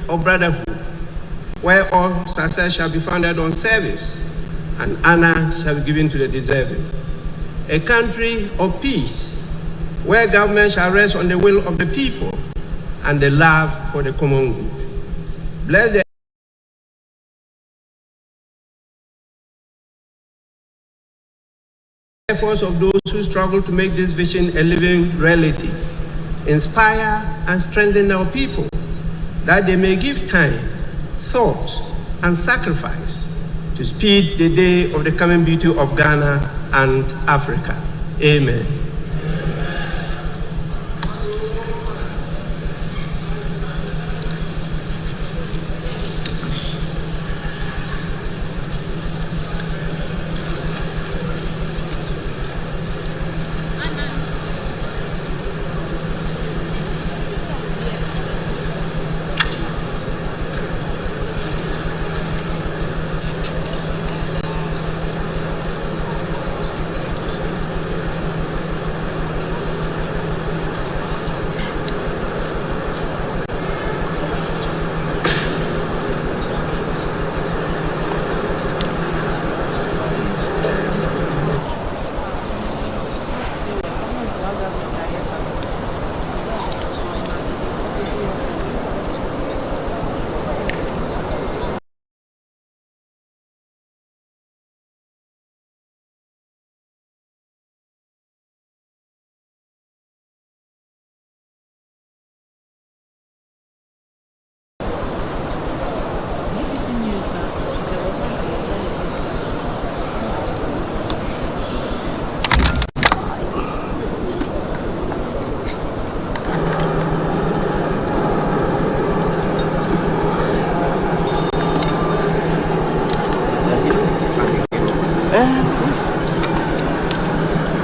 of brotherhood, where all success shall be founded on service, and honor shall be given to the deserving. A country of peace, where government shall rest on the will of the people and the love for the common good. Bless the efforts of those who struggle to make this vision a living reality. Inspire and strengthen our people, that they may give time, thought, and sacrifice to speed the day of the coming beauty of Ghana and Africa. Amen.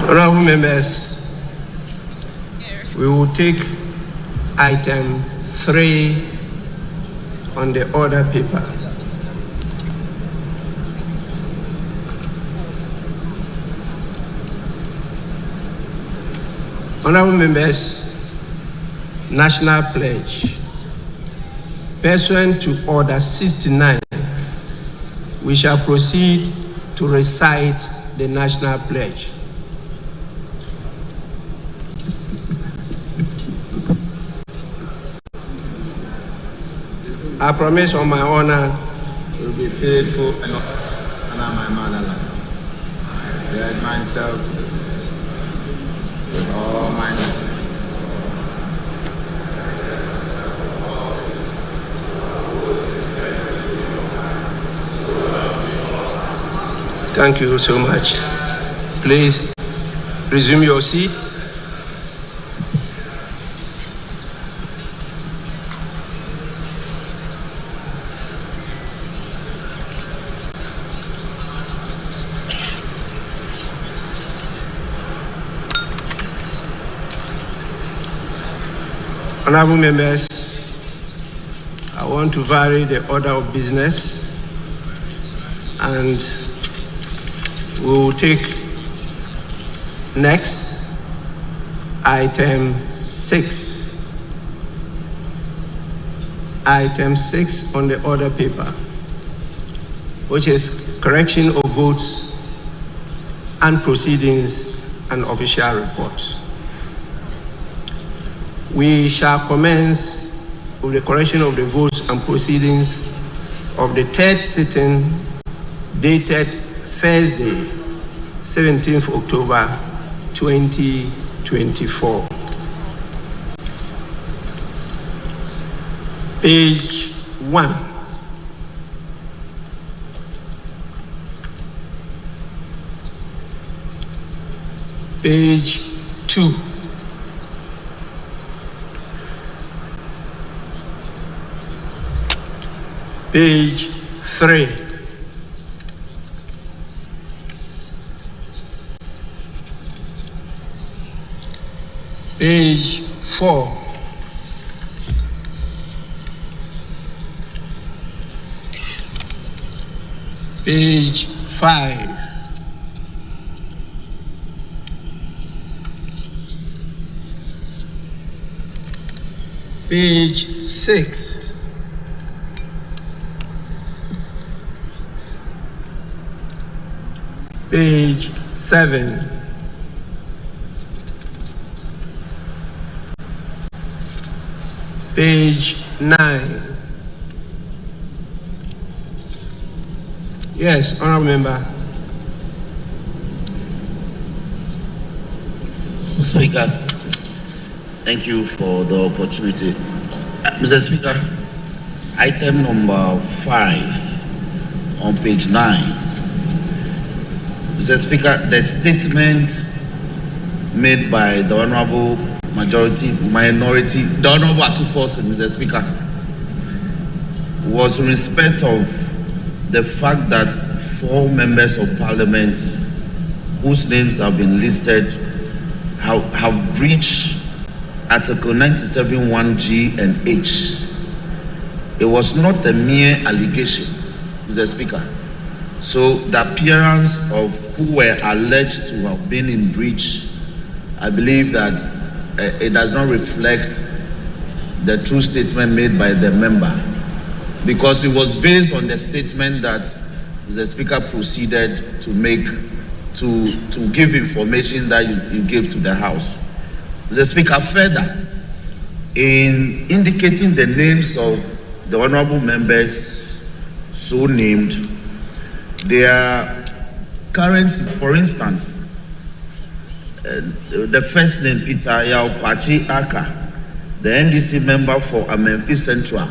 Honorable members, we will take item 3 on the order paper. Honorable members, National Pledge. Pursuant to Order 69, we shall proceed to recite the National Pledge. I promise on my honor to be faithful and honor my motherland. I pledge myself with all my might. Thank you so much. Please resume your seats. Honorable members, I want to vary the order of business, and we will take next item 6. Item 6 on the order paper, which is correction of votes and proceedings and official reports. We shall commence with the correction of the votes and proceedings of the 3rd sitting dated Thursday, 17th October 2024. Page 1. Page 2. Page 3. Page 4. Page 5. Page 6. Page 7. Page 9. Yes, Honourable Member. Speaker, thank you for the opportunity. Mr. Speaker, item number 5 on page 9. Mr. Speaker, the statement made by the Honourable Minority, the Honourable Atufosi, Mr. Speaker, was in respect of the fact that 4 members of Parliament whose names have been listed have breached Article 97(1)(g) and (h). It was not a mere allegation, Mr. Speaker. So the appearance of who were alleged to have been in breach, I believe that it does not reflect the true statement made by the member, because it was based on the statement that the Speaker proceeded to make to give information that you gave to the House. The Speaker further, in indicating the names of the honourable members so named, their currency, for instance, the first name, Peter Yaokwachi Aka, the NDC member for Amenfi Central,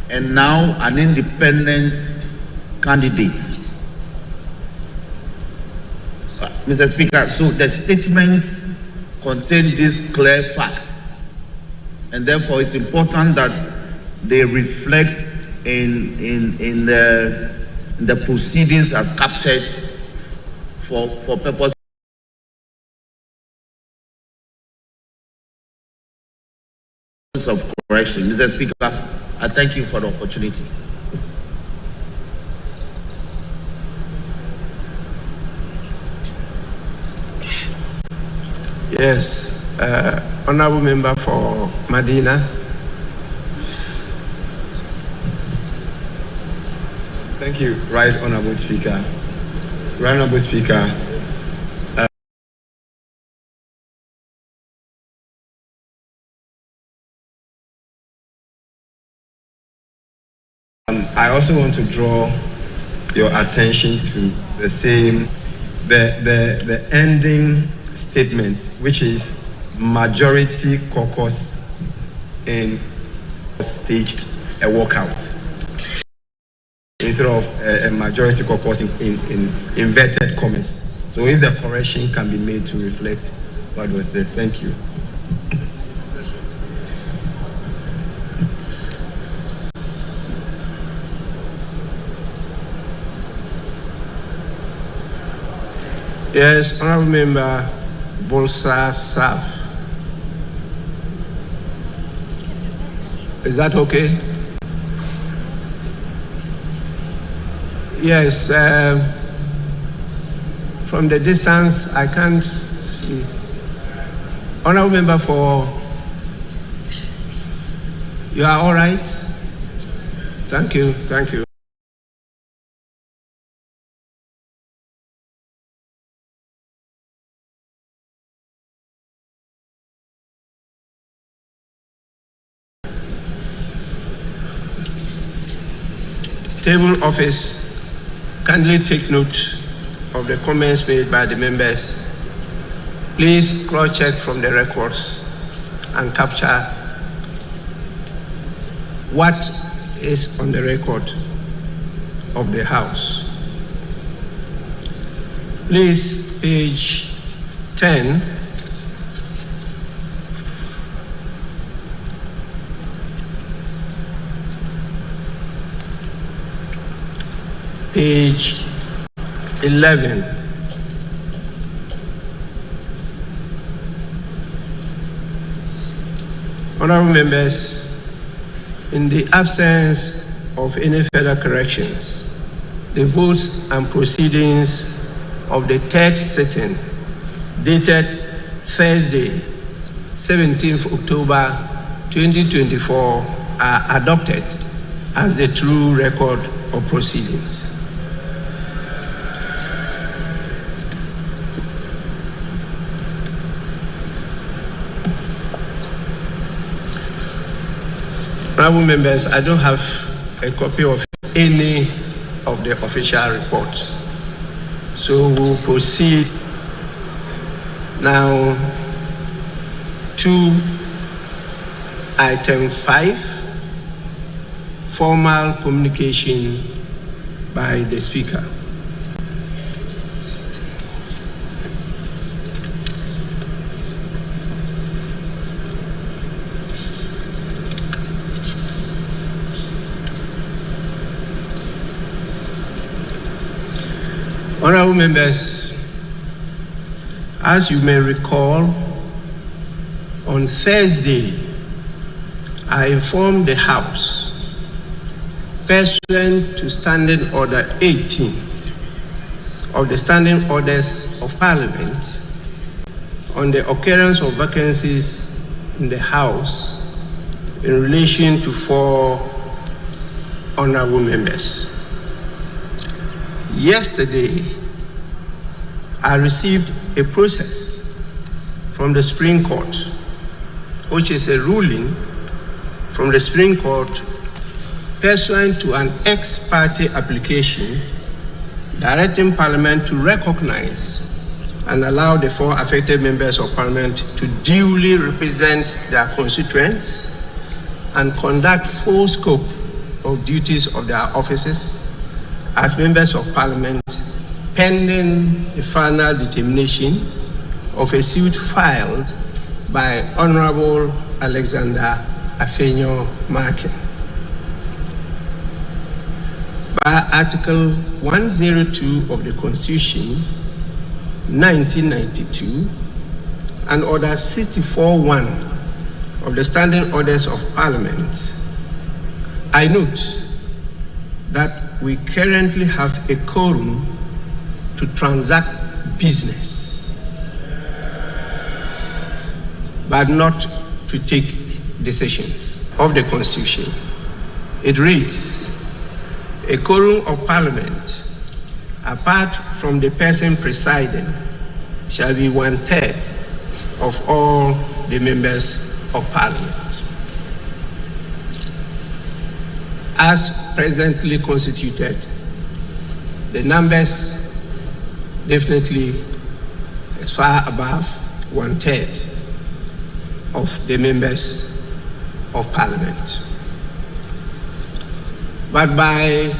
and now an independent candidate. Mr. Speaker, so the statement contains these clear facts, and therefore it's important that they reflect in the proceedings as captured for purpose of correction. Mr. Speaker, I thank you for the opportunity. Yes, Honourable Member for Medina. Thank you, Right Honourable Speaker. Right Honourable Speaker, I also want to draw your attention to the same, the ending statement, which is majority caucus in staged a walkout instead of a majority caucus in inverted commas. So if the correction can be made to reflect what was there. Thank you. Yes, Honourable Member Bolsa Saf. Is that okay? Yes, from the distance I can't see. Honourable Member for, you are all right? Thank you, thank you. Table office, kindly take note of the comments made by the members. Please cross-check from the records and capture what is on the record of the House. Please, page 10. Page 11. Honourable members, in the absence of any further corrections, the votes and proceedings of the third sitting, dated Thursday, 17th October 2024, are adopted as the true record of proceedings. Honorable members, I don't have a copy of any of the official reports. So we'll proceed now to item 5, formal communication by the Speaker. Honorable members, as you may recall, on Thursday, I informed the House, pursuant to Standing Order 18 of the Standing Orders of Parliament, on the occurrence of vacancies in the House in relation to 4 honorable members. Yesterday, I received a process from the Supreme Court, which is a ruling from the Supreme Court pursuant to an ex parte application directing Parliament to recognize and allow the 4 affected members of Parliament to duly represent their constituents and conduct full scope of duties of their offices as members of Parliament, pending the final determination of a suit filed by Honorable Alexander Afenyo-Markin. By Article 102 of the Constitution, 1992, and Order 64.1 of the Standing Orders of Parliament, I note that we currently have a quorum to transact business, but not to take decisions of the Constitution. It reads, a quorum of Parliament, apart from the person presiding, shall be 1/3 of all the members of Parliament. As presently constituted, the numbers definitely is far above 1/3 of the members of Parliament. But by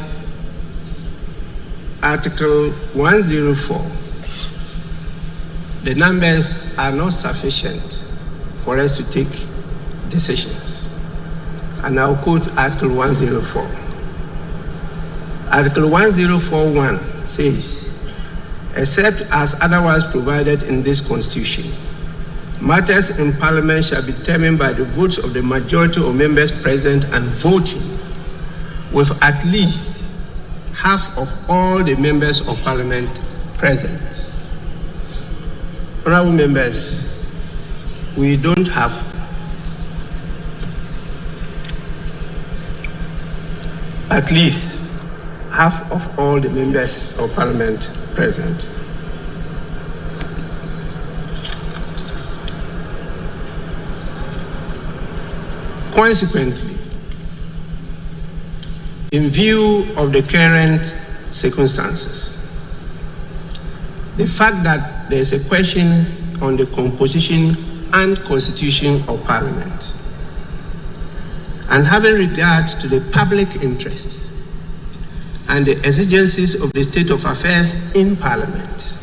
Article 104, the numbers are not sufficient for us to take decisions. And I'll quote Article 104. Article 104.1 says, except as otherwise provided in this Constitution, matters in Parliament shall be determined by the votes of the majority of members present and voting, with at least half of all the members of Parliament present. Honorable members, we don't have at least half of all the members of Parliament present. Consequently, in view of the current circumstances, the fact that there is a question on the composition and constitution of Parliament, and having regard to the public interest and the exigencies of the state of affairs in Parliament,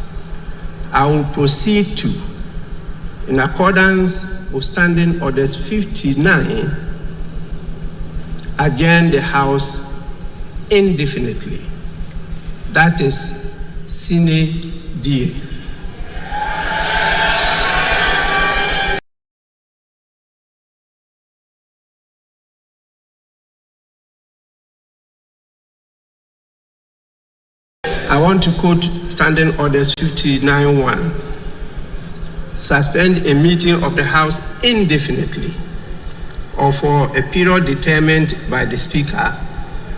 I will proceed to, in accordance with Standing Orders 59, adjourn the House indefinitely. That is sine die. I want to quote Standing Orders 59.1. Suspend a meeting of the House indefinitely or for a period determined by the Speaker,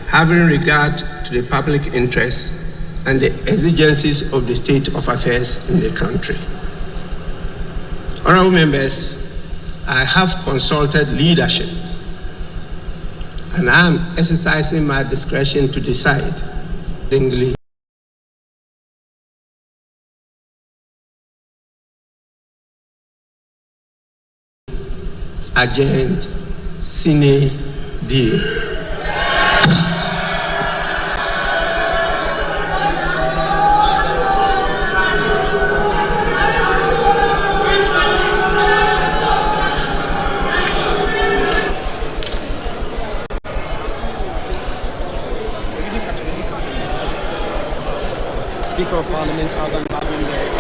having regard to the public interest and the exigencies of the state of affairs in the country. Honorable members, I have consulted leadership and I am exercising my discretion to decide accordingly. Adjourned sine die. Speaker of Parliament Alban Bagbin there.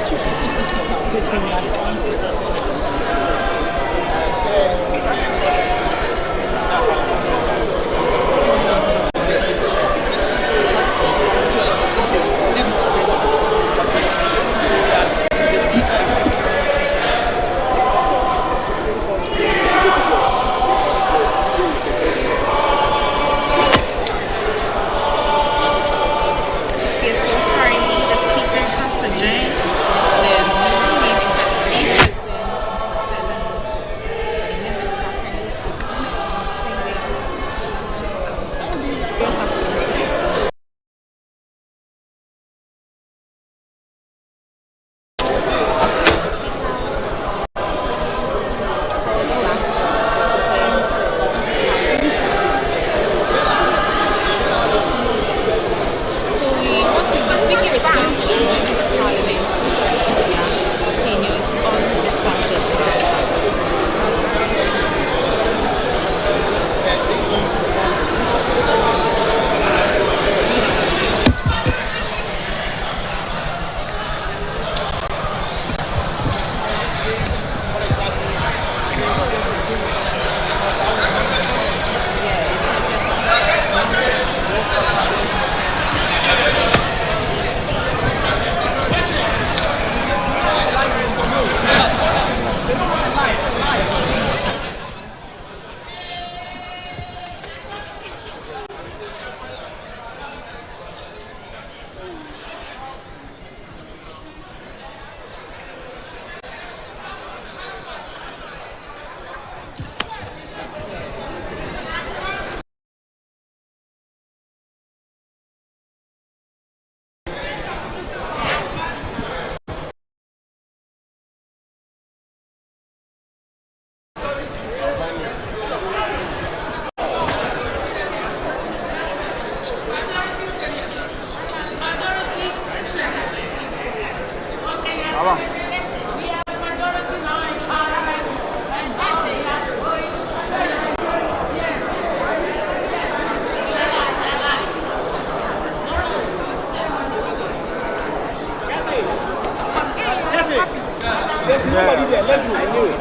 There's nobody there. Let's go. I knew it.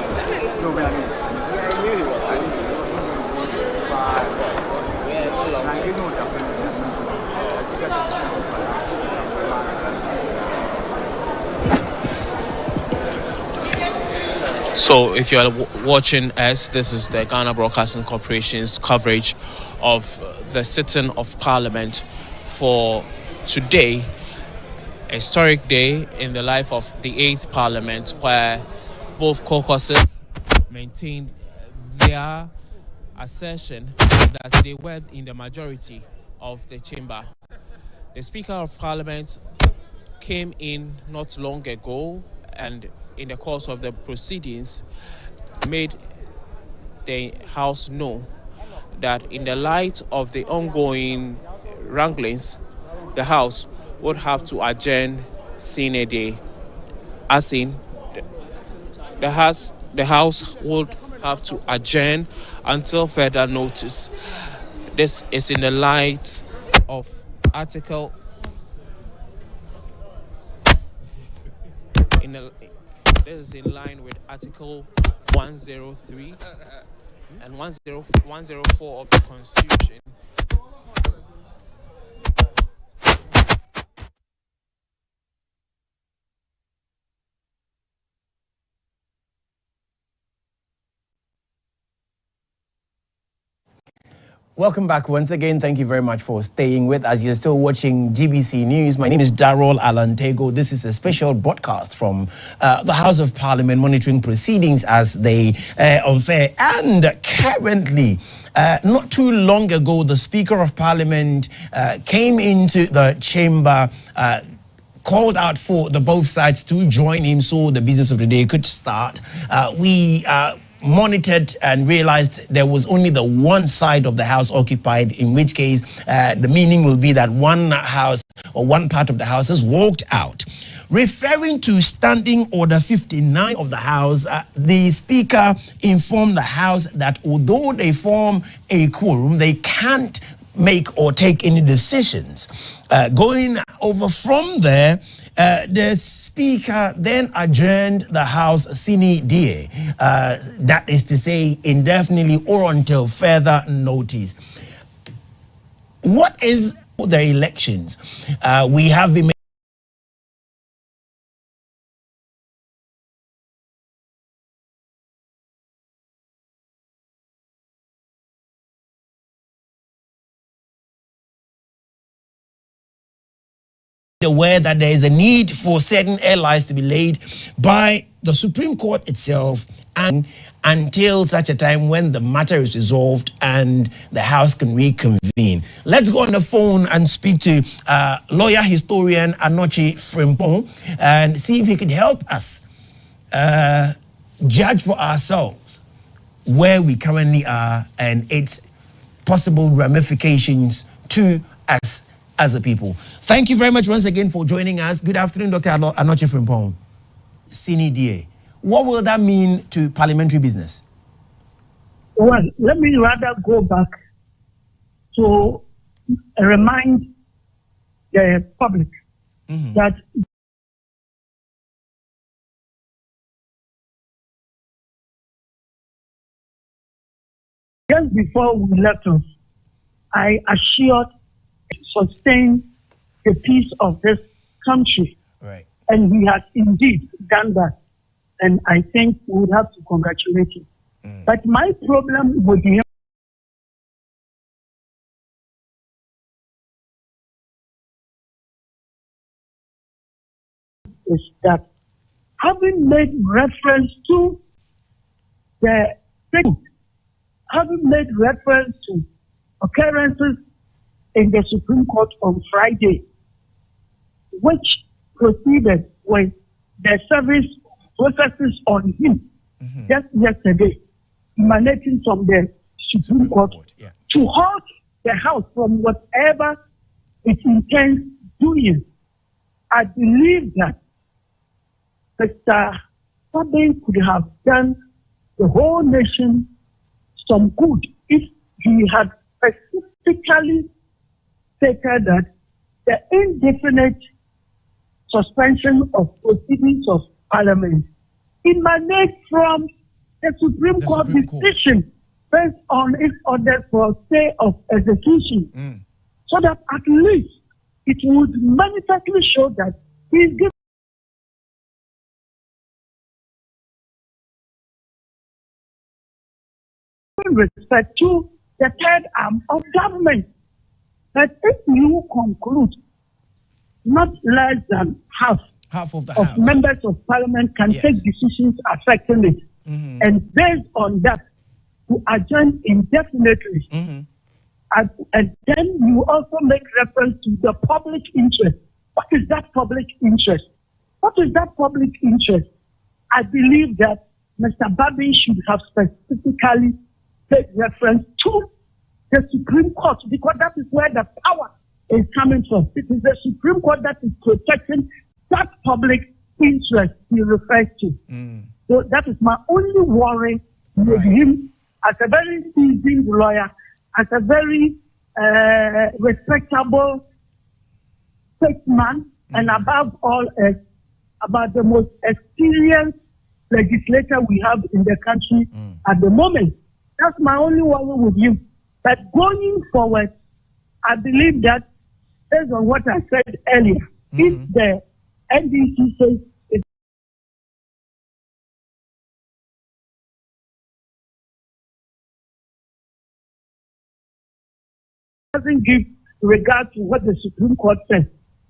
No, man. I knew it was. I knew it was. So if you're watching us, this is the Ghana Broadcasting Corporation's coverage of the sitting of Parliament for today. A historic day in the life of the 8th Parliament, where both caucuses maintained their assertion that they were in the majority of the chamber. The Speaker of Parliament came in not long ago and in the course of the proceedings made the House know that in the light of the ongoing wranglings, the House would have to adjourn sine die, as in the House would have to adjourn until further notice. This is in the light of Article this is in line with Article 103 and 104 of the Constitution. Welcome back once again. Thank you very much for staying with us. You're still watching GBC News. My name is Darrell Alantego. This is a special broadcast from the House of Parliament monitoring proceedings as they unfair. And currently, Not too long ago, the Speaker of Parliament came into the chamber, called out for the both sides to join him so the business of the day could start. We monitored and realized there was only the one side of the house occupied, in which case the meaning will be that one house or one part of the house has walked out. Referring to Standing Order 59 of the House, the Speaker informed the House that although they form a quorum, they can't make or take any decisions. Going over from there, the Speaker then adjourned the House sine die, that is to say indefinitely or until further notice. What is the elections? We have been aware that there is a need for certain airlines to be laid by the Supreme Court itself, and until such a time when the matter is resolved and the House can reconvene. Let's go on the phone and speak to lawyer historian Anochi Frimpong and see if he could help us judge for ourselves where we currently are and its possible ramifications to us as a people. Thank you very much once again for joining us. Good afternoon, Dr. Anochi Frimpong. Sine die. What will that mean to parliamentary business? Well, let me rather go back to remind the public that just before we left off, I assured sustain the peace of this country. Right. And he has indeed done that. And I think we would have to congratulate him. But my problem with him is that having made reference to the thing, having made reference to occurrences in the Supreme Court on Friday, which proceeded with the service processes on him just yesterday, emanating from the Supreme Court, to halt the House from whatever it intends doing. I believe that Mr. Bagbin could have done the whole nation some good if he had specifically stated that the indefinite suspension of proceedings of Parliament emanates from the Supreme Court decision based on its order for stay of execution, so that at least it would manifestly show that he is giving respect to the third arm of government. But if you conclude not less than half of the of House members of Parliament can take decisions affecting it, and based on that, to adjourn indefinitely, and then you also make reference to the public interest. What is that public interest? What is that public interest? I believe that Mr. Bagbin should have specifically made reference to the Supreme Court, because that is where the power is coming from. It is the Supreme Court that is protecting that public interest he refers to. So that is my only worry with him as a very seasoned lawyer, as a very respectable statesman, and above all, about the most experienced legislator we have in the country at the moment. That's my only worry with him. But going forward, I believe that, based on what I said earlier, if the NDC says it doesn't give regard to what the Supreme Court says,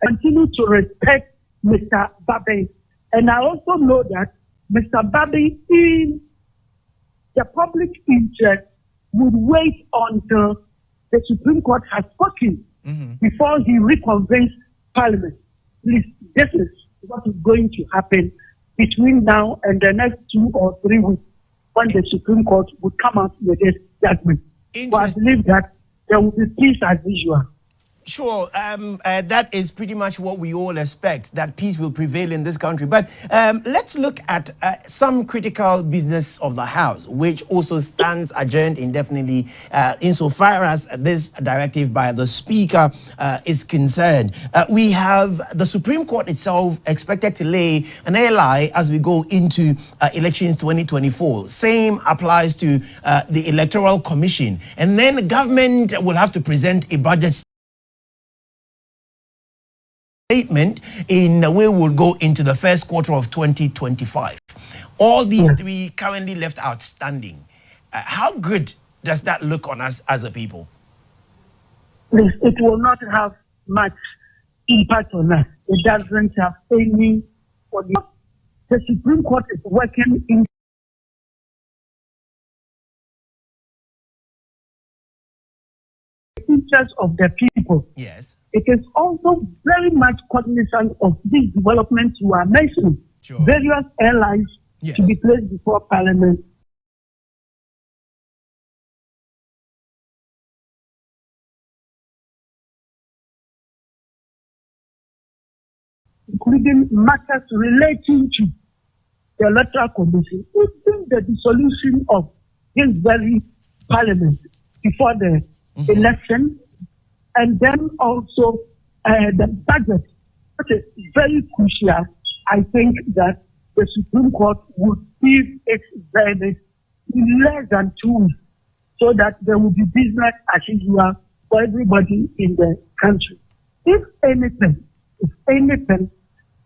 continue to respect Mr. Bagbin. And I also know that Mr. Bagbin, in the public interest, would wait until the Supreme Court has spoken before he reconvenes Parliament. Please, this is what is going to happen between now and the next 2 or 3 weeks when the Supreme Court would come out with this judgment. So I believe that there will be peace as usual. Sure, that is pretty much what we all expect, that peace will prevail in this country. But let's look at some critical business of the House, which also stands adjourned indefinitely insofar as this directive by the Speaker is concerned. We have the Supreme Court itself expected to lay an ally as we go into elections 2024. Same applies to the Electoral Commission. And then the government will have to present a budget statement in a way will go into the first quarter of 2025. All these three currently left outstanding. How good does that look on us as a people? It will not have much impact on us. It doesn't have any. The Supreme Court is working in the interest of the people. Yes. It is also very much cognizant of these developments you are mentioning. Sure. Various airlines to be placed before Parliament. Including matters relating to the Electoral Commission, even the dissolution of this very Parliament before the election. And then also the budget, which is very crucial. I think that the Supreme Court would give its verdict in less than 2 weeks so that there will be business as usual for everybody in the country. If anything,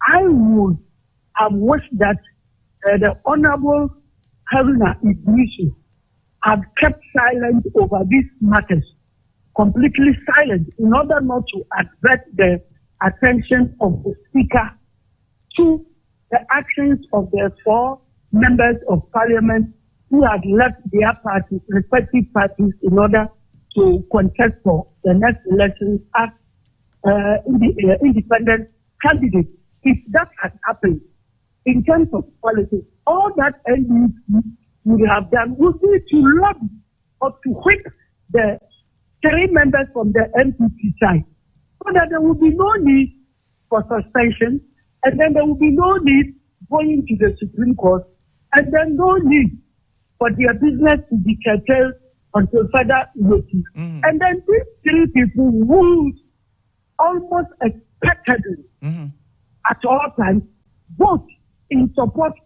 I would have wished that the Honorable Haruna Idrisu had kept silent over these matters, completely silent, in order not to attract the attention of the Speaker to the actions of the 4 members of Parliament who had left their parties, respective parties, in order to contest for the next elections as independent candidates. If that had happened, in terms of politics, all that NDC would have done would be to lobby or to whip the 3 members from the NPP side, so that there will be no need for suspension, and then there will be no need going to the Supreme Court, and then no need for their business to be curtailed until further notice. And then these 3 people would almost expectedly at all times vote in support